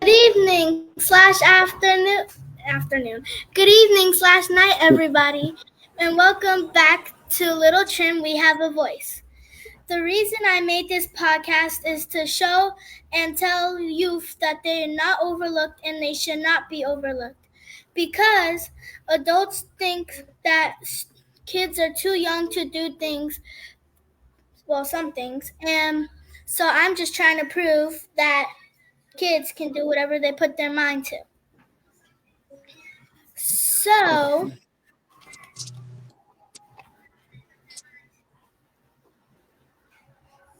evening slash afternoon. Good evening slash night, everybody, and welcome back to Little Tren We Have a Voice. The reason I made this podcast is to show and tell youth that they are not overlooked and they should not be overlooked, because adults think that kids are too young to do things, well, some things, and so I'm just trying to prove that kids can do whatever they put their mind to. So,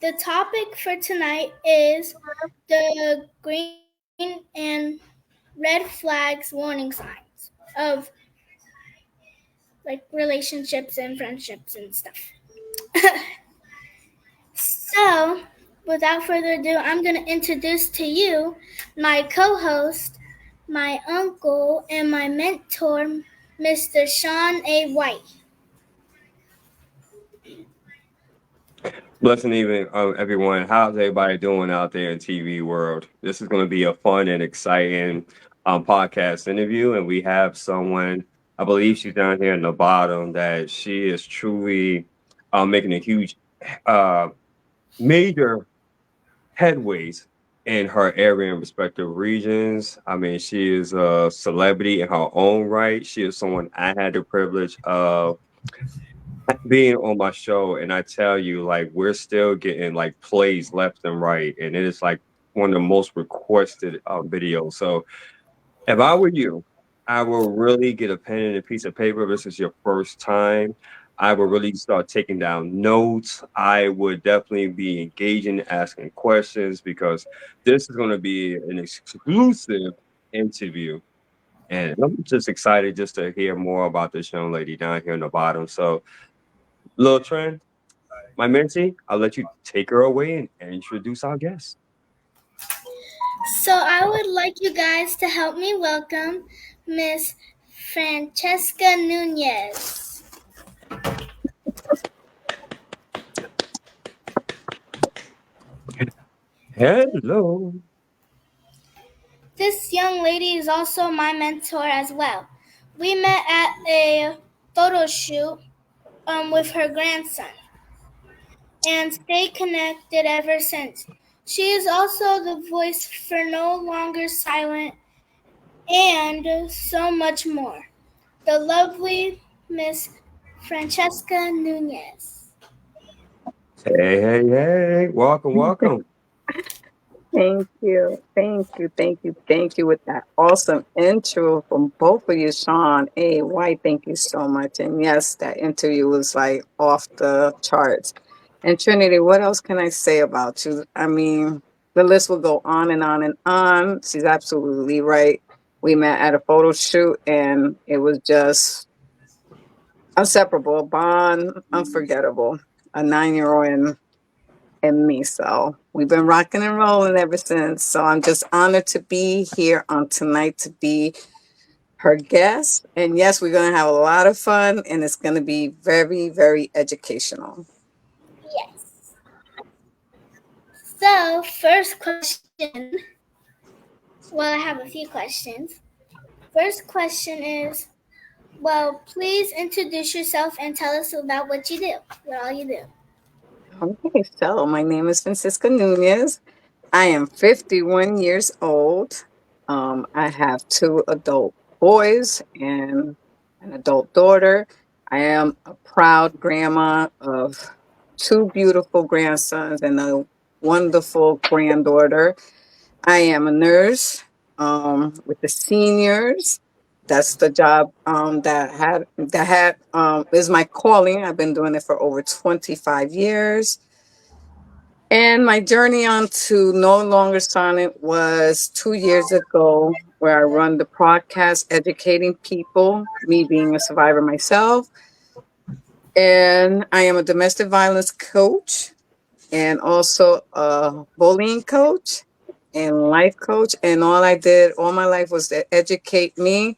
the topic for tonight is the green and red flags warning signs of like relationships and friendships and stuff. So, without further ado, I'm going to introduce to you my co-host, my uncle, and my mentor, Mr. Sean A. White. Blessing evening, everyone. How's everybody doing out there in TV world? This is going to be a fun and exciting podcast interview, and we have someone. I believe she's down here in the bottom. That she is truly making a huge, uh, major headways in her area and respective regions. I mean, she is a celebrity in her own right. She is someone I had the privilege of being on my show, and I tell you, like, we're still getting like plays left and right, and it is like one of the most requested videos. So if I were you, I will really get a pen and a piece of paper. This is your first time. I will really start taking down notes. I would definitely be engaging, asking questions, because this is going to be an exclusive interview. And I'm just excited just to hear more about this young lady down here in the bottom. So, Lil Tren, my mentee, I'll let you take her away and introduce our guest. So I would like you guys to help me welcome Miss Franscisca Nunez. Hello. This young lady is also my mentor as well. We met at a photo shoot with her grandson and stayed connected ever since. She is also the voice for No Longer Silent and so much more. The lovely Miss Franscisca Nunez. Hey. Welcome. Thank you with that awesome intro from both of you, Sean A. White. Thank you so much. And yes, that interview was like off the charts. And Trinity, what else can I say about you? I mean, the list will go on and on and on. She's absolutely right. We met at a photo shoot and it was just inseparable, a bond, unforgettable. A 9-year-old and me. So we've been rocking and rolling ever since. So I'm just honored to be here on tonight to be her guest. And yes, we're going to have a lot of fun and it's going to be very, very educational. Yes. So, first question. Well, I have a few questions. First question is, well, please introduce yourself and tell us about what you do, what all you do. Okay, so my name is Franscisca Nunez. I am 51 years old. I have 2 adult boys and an adult daughter. I am a proud grandma of 2 beautiful grandsons and a wonderful granddaughter. I am a nurse with the seniors. That's the job that is my calling. I've been doing it for over 25 years. And my journey on to No Longer Silent was 2 years ago, where I run the podcast educating people, me being a survivor myself. And I am a domestic violence coach and also a bullying coach and life coach. And all my life was to educate me.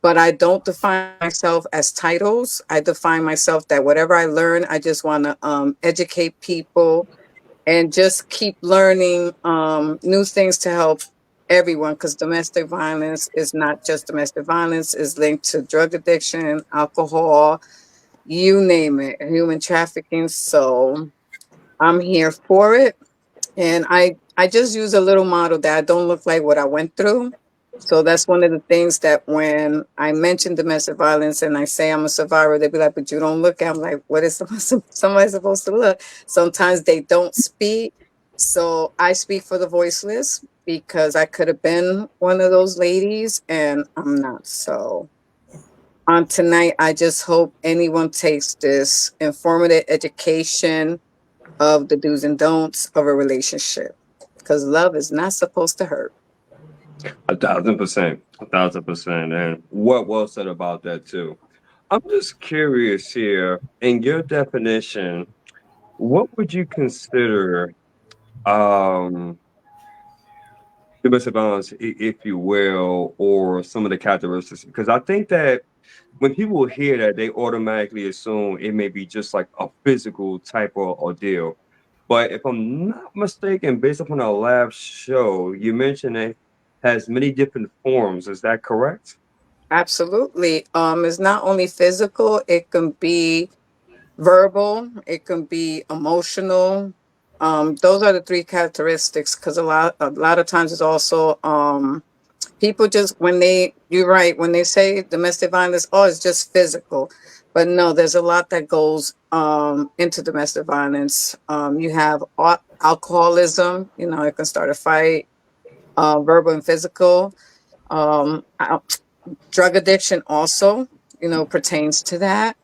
But I don't define myself as titles. I define myself that whatever I learn, I just want to educate people and just keep learning new things to help everyone, because domestic violence is not just domestic violence, is linked to drug addiction, alcohol, you name it, human trafficking. So I'm here for it. And I just use a little model that I don't look like what I went through. So that's one of the things that when I mention domestic violence and I say I'm a survivor, they be like, but you don't look. I'm like, what is somebody supposed to look? Sometimes they don't speak. So I speak for the voiceless because I could have been one of those ladies and I'm not. So on tonight, I just hope anyone takes this informative education of the do's and don'ts of a relationship because love is not supposed to hurt. 1,000%, 1,000%. And what well said about that too. I'm just curious here, in your definition, what would you consider um domestic violence, if you will, or some of the characteristics? Because I think that when people hear that, they automatically assume it may be just like a physical type of ordeal. But if I'm not mistaken, based upon our last show, you mentioned it has many different forms. Is that correct? Absolutely. It's not only physical, it can be verbal, it can be emotional. Those are the three characteristics because a lot of times it's also people just when they you're right, when they say domestic violence, oh, it's just physical. But no, there's a lot that goes into domestic violence. You have alcoholism, it can start a fight, verbal and physical. Um, al- Drug addiction also, pertains to that.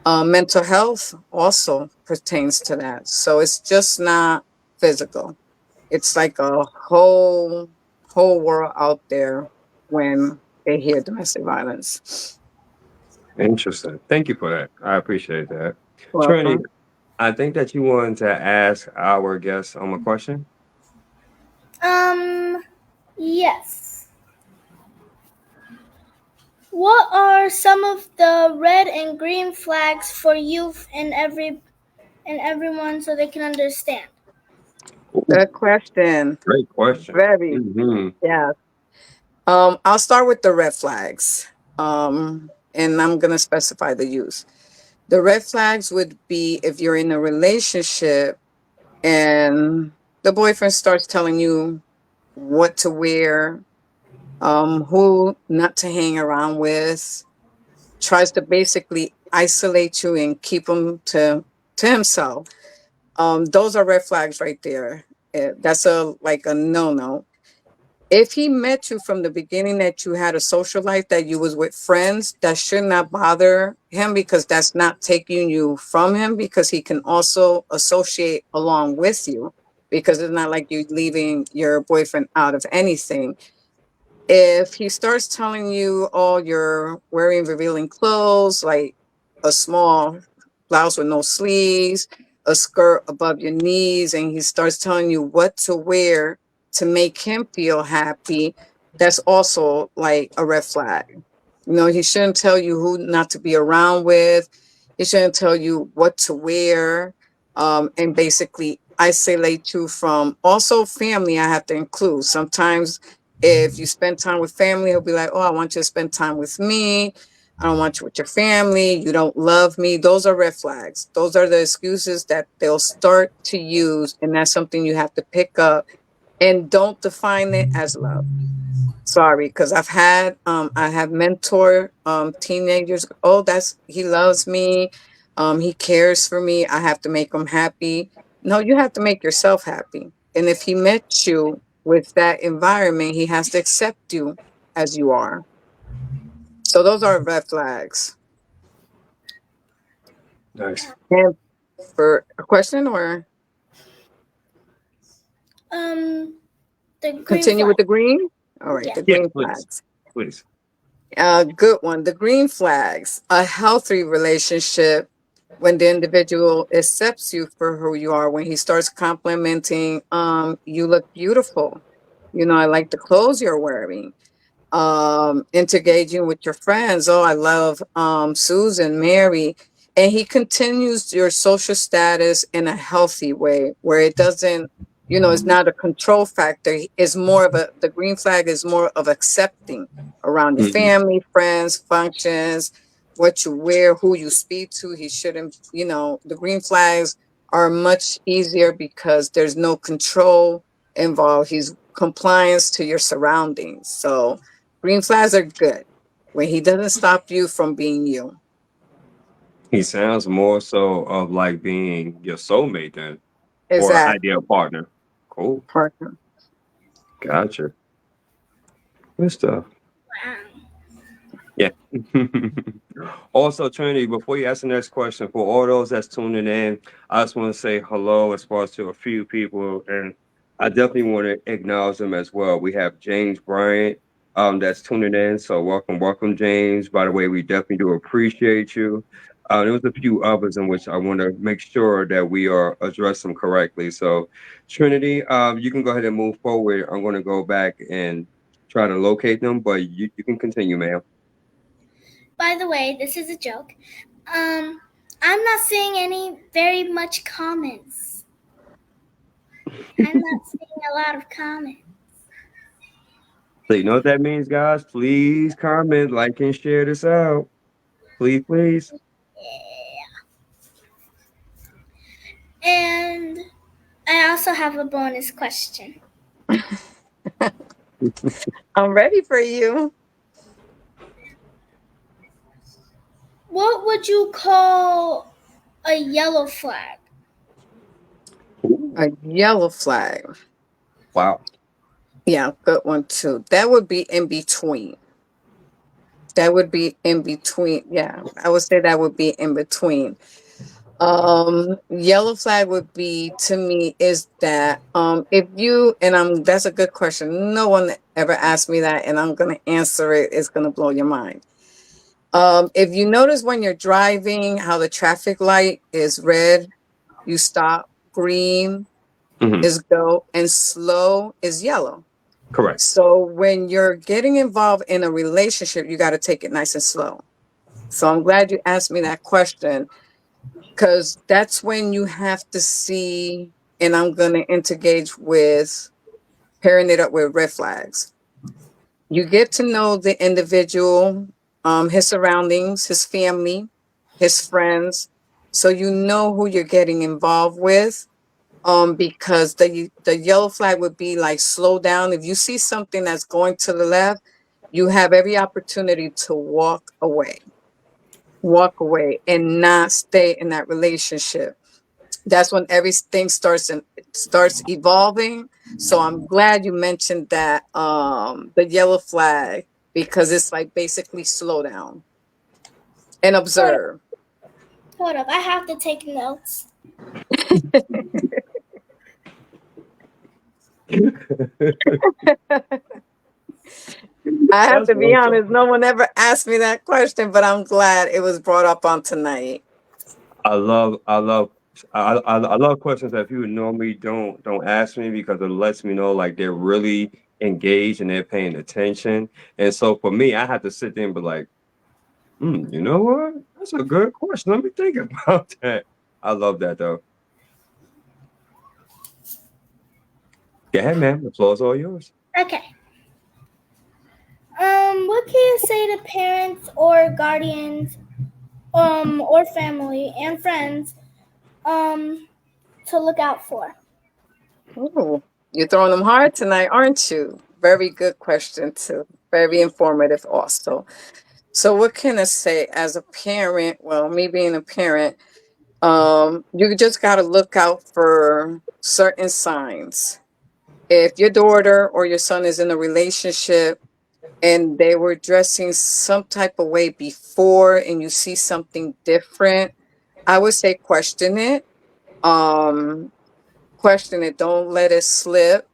Mental health also pertains to that. So it's just not physical. It's like a whole world out there when they hear domestic violence. Interesting. Thank you for that. I appreciate that. Trinity, Welcome. I think that you wanted to ask our guest a question. Um, yes. What are some of the red and green flags for youth and everyone so they can understand? Ooh, Good question. great question. Very, Hmm. yeah. I'll start with the red flags. And I'm gonna specify the use. The red flags would be if you're in a relationship and the boyfriend starts telling you what to wear, who not to hang around with, tries to basically isolate you and keep him to himself. Those are red flags right there. That's a like a no. If he met you from the beginning that you had a social life, that you was with friends, that should not bother him because that's not taking you from him because he can also associate along with you because it's not like you leaving your boyfriend out of anything. If he starts telling you, oh, you're wearing revealing clothes, like a small blouse with no sleeves, a skirt above your knees, and he starts telling you what to wear to make him feel happy, that's also like a red flag. He shouldn't tell you who not to be around with. He shouldn't tell you what to wear, and basically isolate you from also family. I have to include sometimes if you spend time with family, he'll be like, oh, I want you to spend time with me. I don't want you with your family. You don't love me. Those are red flags. Those are the excuses that they'll start to use. And that's something you have to pick up and don't define it as love. Sorry, because I have mentor teenagers. Oh, that's he loves me. He cares for me. I have to make him happy. No, you have to make yourself happy. And if he met you with that environment, he has to accept you as you are. So those are red flags. Nice. And for a question or Um, the green continue flag. with the green? All right, Yeah. the Yes, green please. flags. Please. Good one. The green flags. A healthy relationship when the individual accepts you for who you are, when he starts complimenting, you look beautiful. I like the clothes you're wearing. Engaging with your friends. Oh, I love Susan, Mary. And he continues your social status in a healthy way where it doesn't It's not a control factor. It's more of the green flag is more of accepting around your Hmm. family, friends, functions, what you wear, who you speak to. He shouldn't, the green flags are much easier because there's no control involved. He's compliance to your surroundings. So green flags are good when he doesn't stop you from being you. He sounds more so of like being your soulmate then, or an Exactly. ideal partner. Cool. Partner. Gotcha. Good stuff. Wow. Yeah. Also, Trinity, before you ask the next question, for all those that's tuning in, I just want to say hello as far as to a few people, and I definitely want to acknowledge them as well. We have James Bryant, that's tuning in. So welcome, welcome, James. By the way, we definitely do appreciate you. There was a few others in which I want to make sure that we are address them correctly. So, Trinity, you can go ahead and move forward. I'm going to go back and try to locate them, but you can continue, ma'am. By the way, this is a joke. Um, I'm not seeing any very much comments. I'm not seeing a lot of comments. So you know what that means, guys? Please comment, like, and share this out. Please, please. Yeah. And I also have a bonus question. I'm ready for you. What would you call a yellow flag? A yellow flag. Wow. Yeah, good one too. That would be in between. That would be in between. Yeah, I would say that would be in between. Yellow flag would be to me is that if you and I'm that's a good question. No one ever asked me that, and I'm gonna answer it. It's gonna blow your mind. If you notice when you're driving how the traffic light is red, you stop, green Hmm. is go, and slow is yellow. Correct. So when you're getting involved in a relationship, you got to take it nice and slow. So I'm glad you asked me that question because that's when you have to see, and I'm going to engage with pairing it up with red flags. You get to know the individual, his surroundings, his family, his friends, so you know who you're getting involved with. Because the yellow flag would be like slow down. If you see something that's going to the left, you have every opportunity to walk away and not stay in that relationship. That's when everything starts evolving. So I'm glad you mentioned that the yellow flag because it's like basically slow down and Hold up, observe. hold up. I have to take notes. I have That's to be awesome. honest, no one ever asked me that question, but I'm glad it was brought up on tonight. I love questions that people normally don't ask me because it lets me know like they're really engaged and they're paying attention. And so for me, I have to sit there and be like, you know what? That's a good question. Let me think about that. I love that though. Go ahead, man. The floor is all yours. Okay. What can you say to parents or guardians, or family and friends, um, to look out for? Ooh, you're throwing them hard tonight, aren't you? Very good question, too. Very informative, also. So, what can I say as a parent? Well, me being a parent, you just got to look out for certain signs. If your daughter or your son is in a relationship and they were dressing some type of way before and you see something different, I would say question it. Um, Question it. Don't let it slip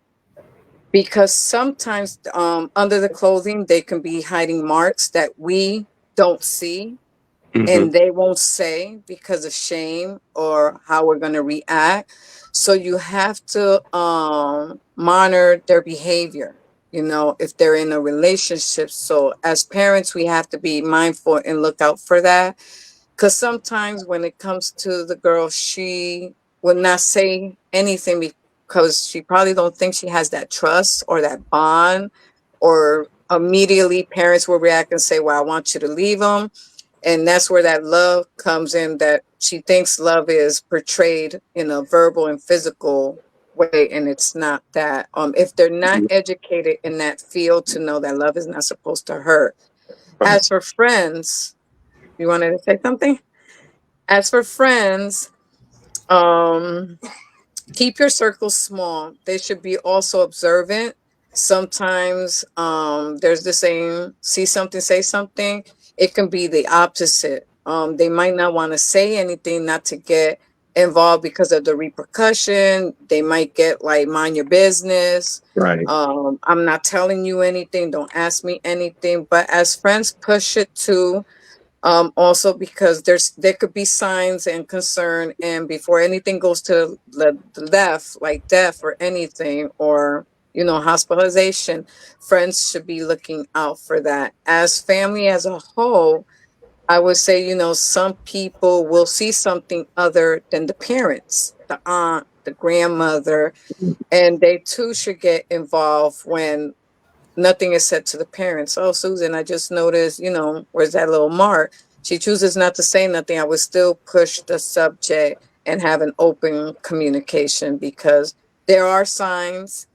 because sometimes under the clothing they can be hiding marks that we don't see Hmm. and they won't say because of shame or how we're going to react. So you have to monitor their behavior, if they're in a relationship. So as parents, we have to be mindful and look out for that. Because sometimes when it comes to the girl, she will not say anything because she probably don't think she has that trust or that bond, or immediately parents will react and say, well, I want you to leave them. And that's where that love comes in, that she thinks love is portrayed in a verbal and physical way, and it's not that. If they're not educated in that field to know that love is not supposed to hurt. Right. As for friends, you wanted to say something? As for friends, um keep your circles small. They should be also observant. Sometimes there's the saying, see something, say something. It can be the opposite. They might not want to say anything, not to get involved because of the repercussion. They might get like, mind your business. Right. I'm not telling you anything. Don't ask me anything. But as friends, push it to, also because there could be signs and concern, and before anything goes to the left, like death or anything, or hospitalization, friends should be looking out for that. As family as a whole, I would say, some people will see something other than the parents, the aunt, the grandmother, and they too should get involved when nothing is said to the parents. Oh, Susan, I just noticed, where's that little mark? She chooses not to say nothing. I would still push the subject and have an open communication, because there are signs.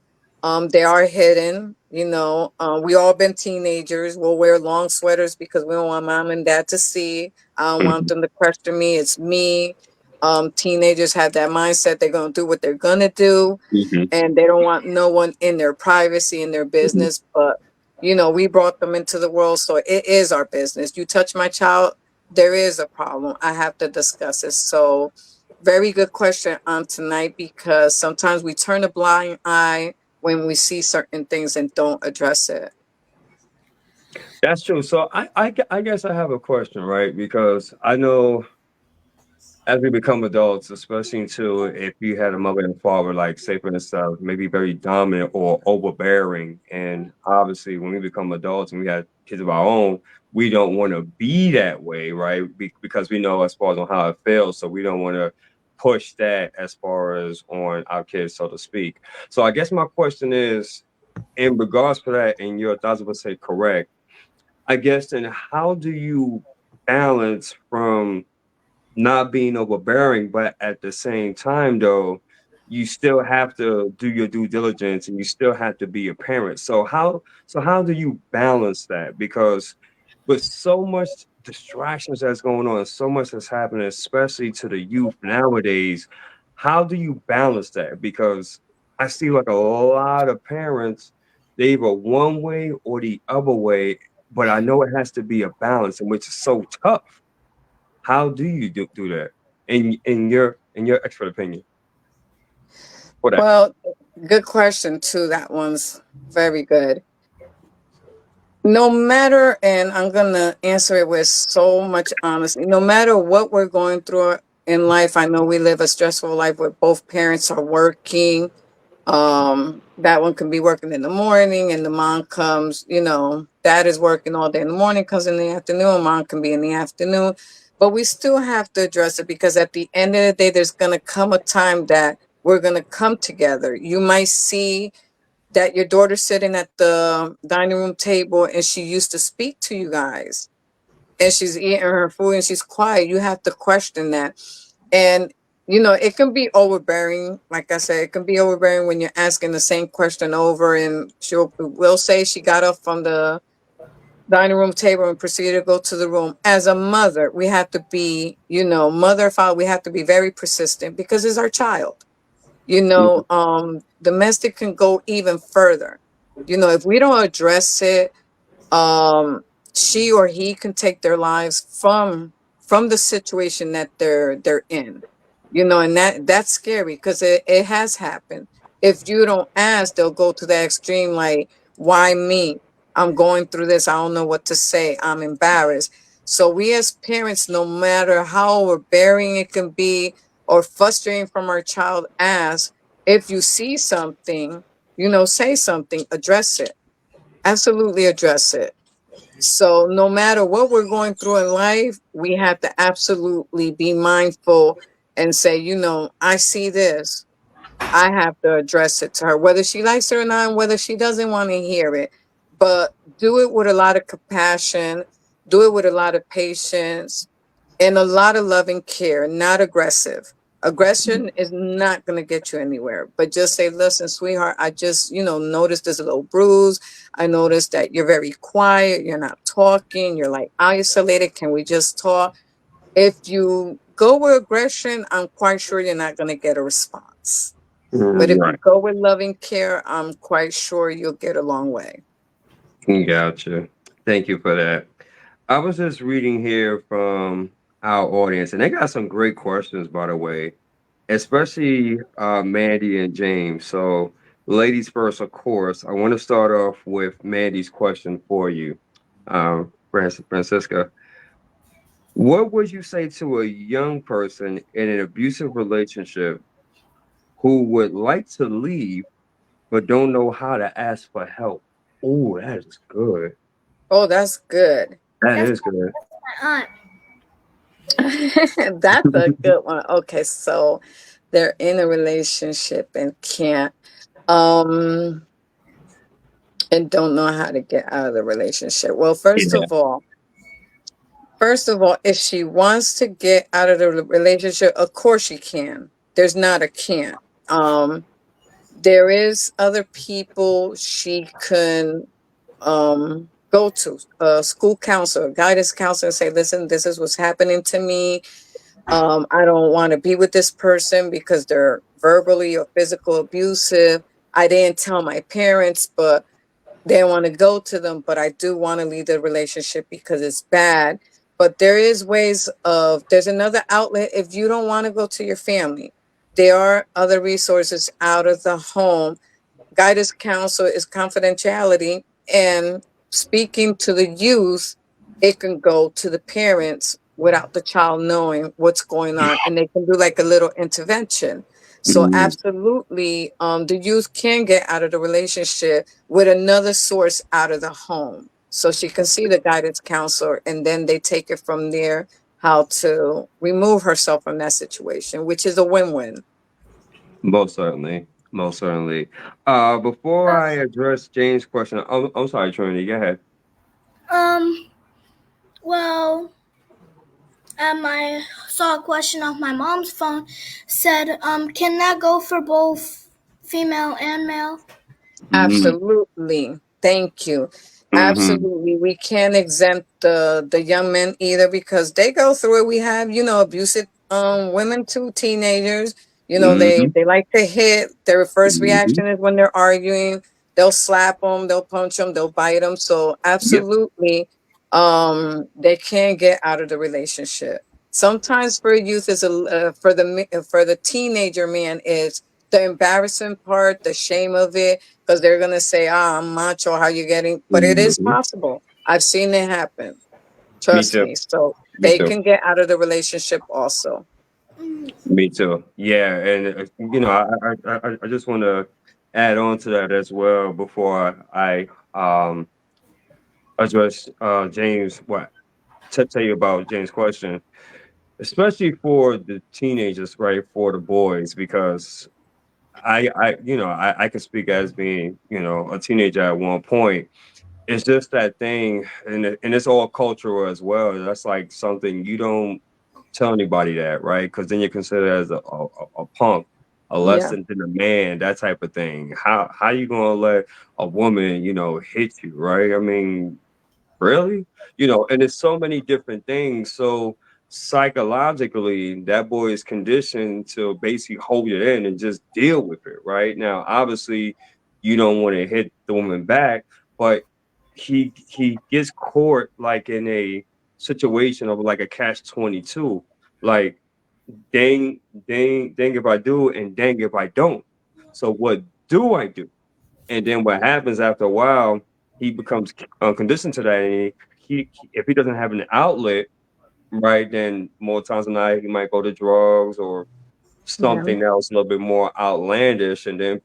They are hidden. We all been teenagers. We'll wear long sweaters because we don't want mom and dad to see. I don't want them to question me. It's me. Teenagers have that mindset. They're going to do what they're going to do, Mm-hmm. and they don't want no one in their privacy, in their business. But we brought them into the world, so it is our business. You touch my child, there is a problem. I have to discuss it. So very good question on tonight, because sometimes we turn a blind eye when we see certain things and don't address it. That's true. So I guess I have a question, right? Because I know as we become adults, especially too, if you had a mother and father, like say for instance, maybe very dominant or overbearing, and obviously when we become adults and we have kids of our own, we don't want to be that way, right? Because we know as far as on how it feels, so we don't want to push that as far as on our kids, so to speak. So I guess my question is, in regards to that, and you're 1,000% correct. I guess then how do you balance from not being overbearing, but at the same time, though, you still have to do your due diligence and you still have to be a parent. So how do you balance that? Because with so much distractions that's going on, so much that's happening, especially to the youth nowadays, how do you balance that? Because I see like a lot of parents, they either one way or the other way, but I know it has to be a balance, and which is so tough. How do you do that in your expert opinion for that? Well, good question too. That one's very good. No matter, and I'm going to answer it with so much honesty, no matter what we're going through in life, I know we live a stressful life where both parents are working. That one can be working in the morning, and the mom comes, dad is working all day in the morning, comes in the afternoon, mom can be in the afternoon. But we still have to address it, because at the end of the day, there's going to come a time that we're going to come together. You might see that your daughter's sitting at the dining room table and she used to speak to you guys, and she's eating her food and she's quiet. You have to question that. And it can be overbearing. Like I said, it can be overbearing when you're asking the same question over, and she will say she got up from the dining room table and proceeded to go to the room. As a mother, we have to be, mother, father, we have to be very persistent, because it's our child. Mhm. Domestic can go even further. If we don't address it, um she or he can take their lives from the situation that they're in. And that's scary, because it has happened. If you don't ask, they'll go to the extreme, like, why me? I'm going through this, I don't know what to say, I'm embarrassed. So we as parents, no matter how overbearing it can be or frustrating from our child, ask. If you see something, say something, address it, absolutely address it. So no matter what we're going through in life, we have to absolutely be mindful and say, I see this. I have to address it to her, whether she likes it or not, and whether she doesn't want to hear it. But do it with a lot of compassion, do it with a lot of patience, and a lot of loving care, not aggressive. Aggression is not going to get you anywhere. But just say, listen, sweetheart, I just, noticed there's a little bruise. I noticed that you're very quiet. You're not talking. You're like isolated. Can we just talk? If you go with aggression, I'm quite sure you're not going to get a response. But if you Right. go with loving care, I'm quite sure you'll get a long way. Gotcha. Thank you for that. I was just reading here from our audience, and they got some great questions, by the way, especially Mandy and James. So, ladies first, of course. I want to start off with Mandy's question for you, Francisca. What would you say to a young person in an abusive relationship who would like to leave but don't know how to ask for help? Oh, that is good. Oh, that's good. That That's is good. my aunt. That's a good one. Okay, so they're in a relationship and can't um and don't know how to get out of the relationship. Well, Yeah. first of all, if she wants to get out of the relationship, of course she can. There's not a can't. Um there is other people she can go to, a school counselor, guidance counselor, and say, listen, this is what's happening to me. I don't want to be with this person because they're verbally or physical abusive. I didn't tell my parents, but they want to go to them, but I do want to leave the relationship because it's bad. But there's another outlet if you don't want to go to your family. There are other resources out of the home. Guidance counsel is confidentiality, and speaking to the youth, it can go to the parents without the child knowing what's going on, and they can do like a little intervention. So Mm, absolutely, the youth can get out of the relationship with another source out of the home. So she can see the guidance counselor, and then they take it from there how to remove herself from that situation, which is a win-win. most certainly. Most certainly. Before I address James' question, I'm sorry, Trinity. Go ahead. Um, well, I saw a question off my mom's phone. Said, can that go for both female and male? Mm-hmm. Absolutely. Thank you. Mm-hmm. Absolutely. We can't exempt the young men either because they go through it. We have, abusive women too, teenagers. Mm-hmm. They like to hit. Their first Mm-hmm. reaction is when they're arguing, they'll slap them, they'll punch them, they'll bite them. So Yep. absolutely, they can get out of the relationship. Sometimes for youth is for the teenager man is the embarrassing part, the shame of it, because they're gonna say, "Ah, I'm macho. How you getting?" But it is Mm-hmm. possible. I've seen it happen. Me Trust too. me. So Me they too. can get out of the relationship also. Mm, Me too. Yeah, and I just want to add on to that as well before I address James. What to tell you about James' question, especially for the teenagers, right? For the boys, because I can speak as being a teenager at one point. It's just that thing, and it's all cultural as well. That's like something you don't tell anybody that, right? Because then you're considered as a punk, a less Yeah, than a man, that type of thing. How you gonna let a woman, hit you, right? I mean, really? And there's so many different things. So psychologically, that boy is conditioned to basically hold it in and just deal with it, right? Now, obviously, you don't want to hit the woman back, but he gets caught like in a situation of like a catch 22. Like dang, dang if I do and dang if I don't. So what do I do? And then what happens after a while, he becomes conditioned to that. And if he doesn't have an outlet, right, then more times than not, he might go to drugs or yeah, something else a little bit more outlandish. And then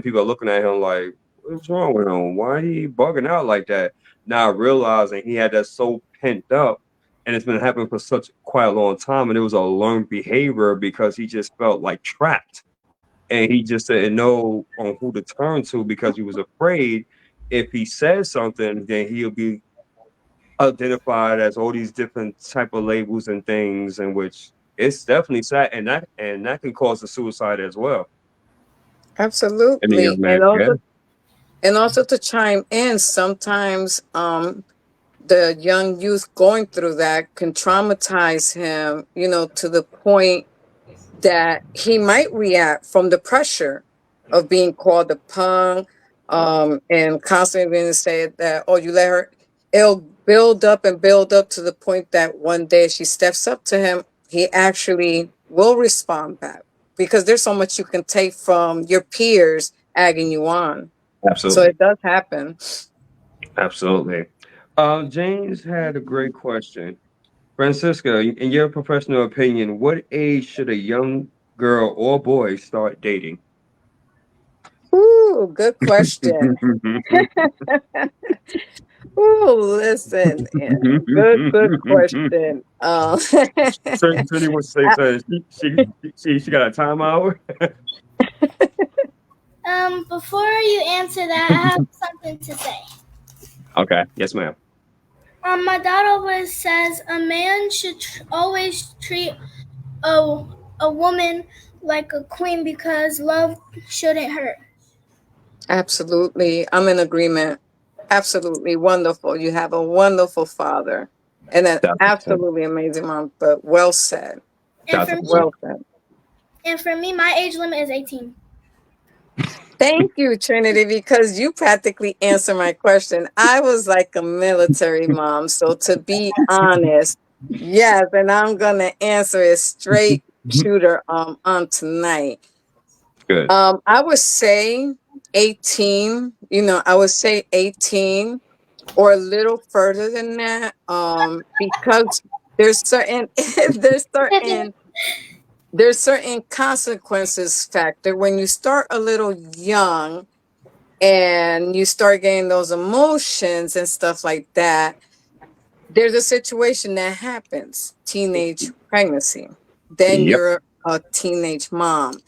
people are looking at him like, what's wrong with him? Why he bugging out like that? Now realizing he had that so pent up, and it's been happening for such quite a long time, and it was a learned behavior because he just felt like trapped. and he just didn't know on who to turn to because he was afraid if he says something, then he'll be identified as all these different type of labels and things, in which it's definitely sad, and that can cause a suicide as well. And the young Absolutely. man, yeah, And also to chime in, sometimes the young youth going through that can traumatize him, to the point that he might react from the pressure of being called a punk, and constantly being said that, oh, you let her. It'll build up to the point that one day she steps up to him, he actually will respond back, because there's so much you can take from your peers egging you on. So absolutely, it does happen. absolutely. James had a great question. Francisca, in your professional opinion, what age should a young girl or boy start dating? Ooh, good question. Ooh, listen, yeah, good question. Trinity wants to say something. She got a time hour. Before you answer that, I have something to say. Okay. Yes, ma'am. My dad always says a man should always treat a a woman like a queen because love shouldn't hurt. Absolutely, I'm in agreement. Absolutely wonderful. You have a wonderful father and an Definitely. absolutely amazing mom. But well said. And for me, Definitely. Well said. my age limit is 18. Thank you, Trinity, because you practically answered my question. I was like a military mom. So to be honest, yes, and I'm gonna answer it straight shooter on tonight. Good. I would say 18, I would say 18 or a little further than that. Because there's certain there's certain there's certain consequences factor when you start a little young and you start getting those emotions and stuff like that. There's a situation that happens, teenage pregnancy. Then Yep. you're a teenage mom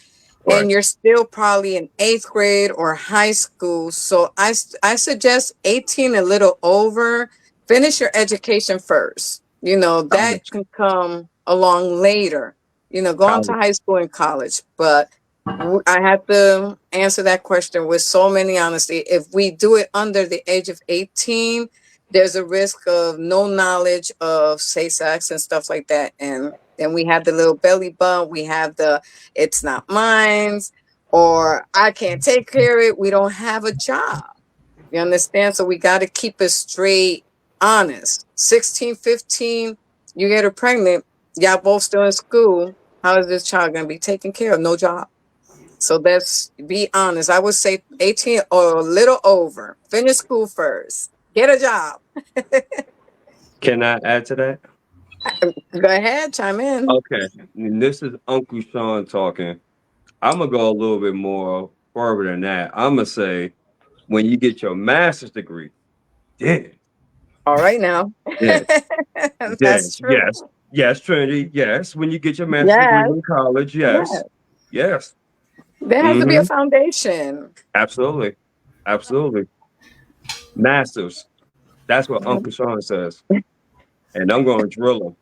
Right. and you're still probably in eighth grade or high school. So I suggest 18, a little over. Finish your education first. That College. can come along later. Go on to College. high school and college. But I have to answer that question with so many honesty. If we do it under the age of 18, there's a risk of no knowledge of safe sex and stuff like that. And then we have the little belly bump. We have the it's not mine, or I can't take care of it. We don't have a job. You understand? So we got to keep it straight honest. 16, 15, you get her pregnant. Y'all both still in school. How is this child going to be taken care of? No job. So let's be honest. I would say 18 or a little over. Finish school first. Get a job. Can I add to that? Go ahead, chime in. Okay. And this is Uncle Sean talking. I'm gonna go a little bit more further than that. I'm gonna say when you get your master's degree, yeah, All right now. yeah, yeah, That's true. yes, yes, Trinity, yes. When you get your master's degree Yes. in college, Yes. yes, yes. There has to be a Mm-hmm. foundation. Absolutely, absolutely. Masters. That's what Uncle Sean says, and I'm gonna drill him.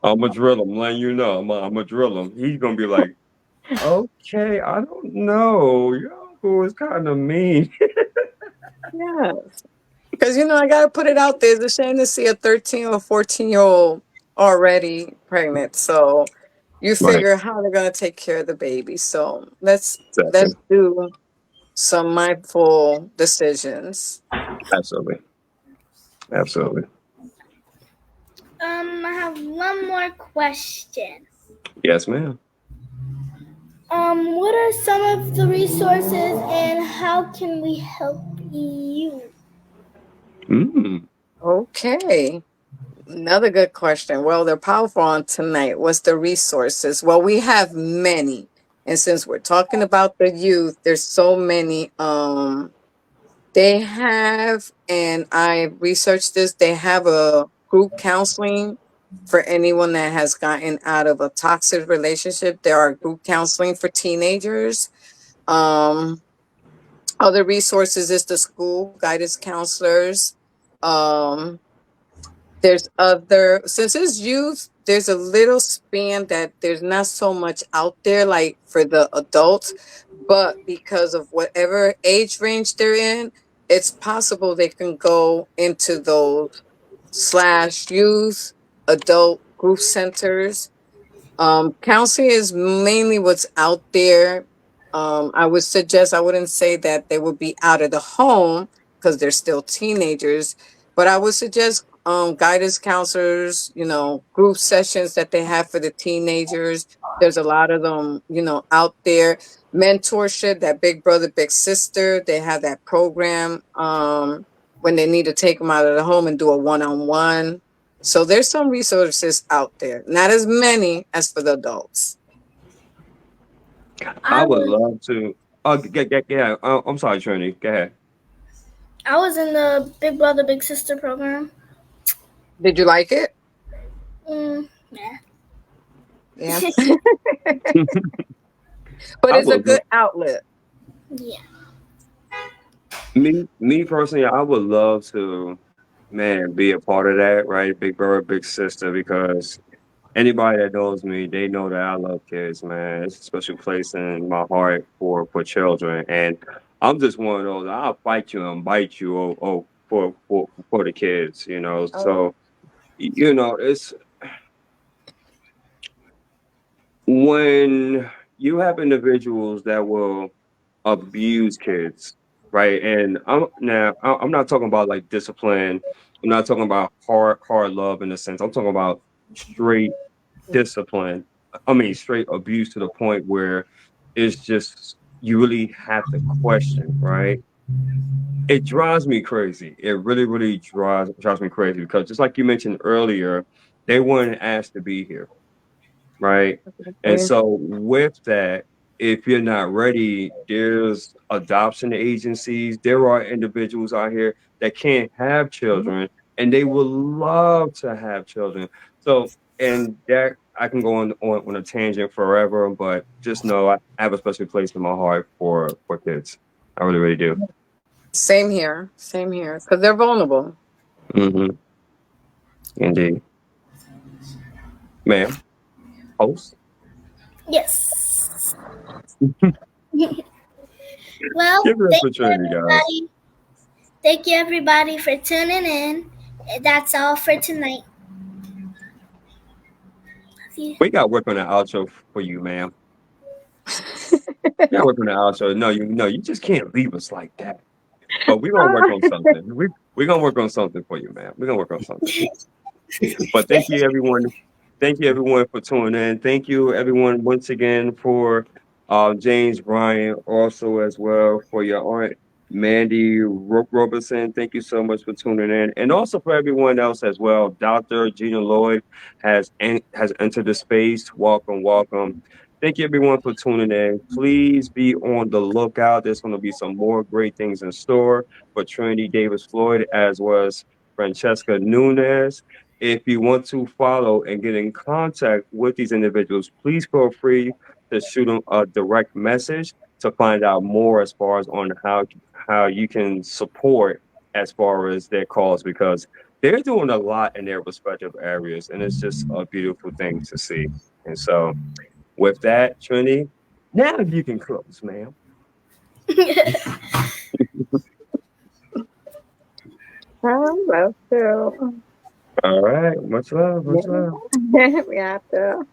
I'm gonna drill him. Letting you know, I'm gonna drill him. He's gonna be like, okay, I don't know. Your uncle is kind of mean. Yes. Because, I got to put it out there. It's a shame to see a 13 or 14-year-old already pregnant. So you Right. figure how they're going to take care of the baby. So let's Exactly. do some mindful decisions. Absolutely. Absolutely. I have one more question. Yes, ma'am. What are some of the resources and how can we help you? Mm. Okay. Another good question. Well, they're powerful on tonight. What's the resources? Well, we have many. And since we're talking about the youth, there's so many. They have, and I researched this, they have a group counseling For anyone that has gotten out of a toxic relationship, there are group counseling for teenagers. Um, Other resources is the school guidance counselors. Um, there's other, since it's youth, there's a little span that there's not so much out there like for the adults, but because of whatever age range they're in, it's possible they can go into those slash youth adult group centers. Counseling is mainly what's out there. I would suggest, I wouldn't say that they would be out of the home because they're still teenagers, but I would suggest guidance counselors, group sessions that they have for the teenagers. There's a lot of them, out there. Mentorship, that big brother, big sister, they have that program when they need to take them out of the home and do a one-on-one. So there's some resources out there, not as many as for the adults. I I would was love to. Oh, yeah. I'm sorry, Trini. Go ahead. I was in the Big Brother Big Sister program. Did you like it? Yeah. Yeah. But I it's a would good outlet. Yeah. me personally. I would love to, man, be a part of that. Right, big brother, big sister. Because anybody that knows me, they know that I love kids, man. It's a special place in my heart for children, and I'm just one of those. I'll fight you and bite you, for the kids. Oh, So it's when you have individuals that will abuse kids, right? And I'm not talking about like discipline. I'm not talking about hard love in a sense. I'm talking about straight discipline. I mean, straight abuse to the point where it's just you really have to question, right? It drives me crazy. It really, really drives me crazy because just like you mentioned earlier, they weren't asked to be here, right? And okay. so with that, if you're not ready, there's adoption agencies. There are individuals out here that can't have children and they would love to have children. So and that I can go on a tangent forever, but just know I have a special place in my heart for kids. I really, really do. Same here. Same here. Because they're vulnerable. Hmm. Indeed. Ma'am, host. Yes. Well, Give it up thank for you Trinity, guys. everybody. Thank you everybody for tuning in. That's all for tonight. Love you. We got work on the outro for you, ma'am. Yeah, work on the outro. No, you just can't leave us like that. But we're gonna work on something. We're gonna work on something for you, man. We're gonna work on something. But thank you, everyone. Thank you, everyone, for tuning in. Thank you, everyone, once again for James Bryan, also as well for your aunt Mandy Robertson. Thank you so much for tuning in, and also for everyone else as well. Dr. Gina Lloyd has entered the space. Welcome, welcome. Thank you, everyone, for tuning in. Please be on the lookout. There's going to be some more great things in store for Trinity Davis Floyd as well as Franscisca Nunez. If you want to follow and get in contact with these individuals, please feel free to shoot them a direct message to find out more as far as on how you can support as far as their cause because they're doing a lot in their respective areas and it's just a beautiful thing to see. And so with that, Trinity, now you can close, ma'am. I love to. All right. Much love. Much love. Yeah. We have to.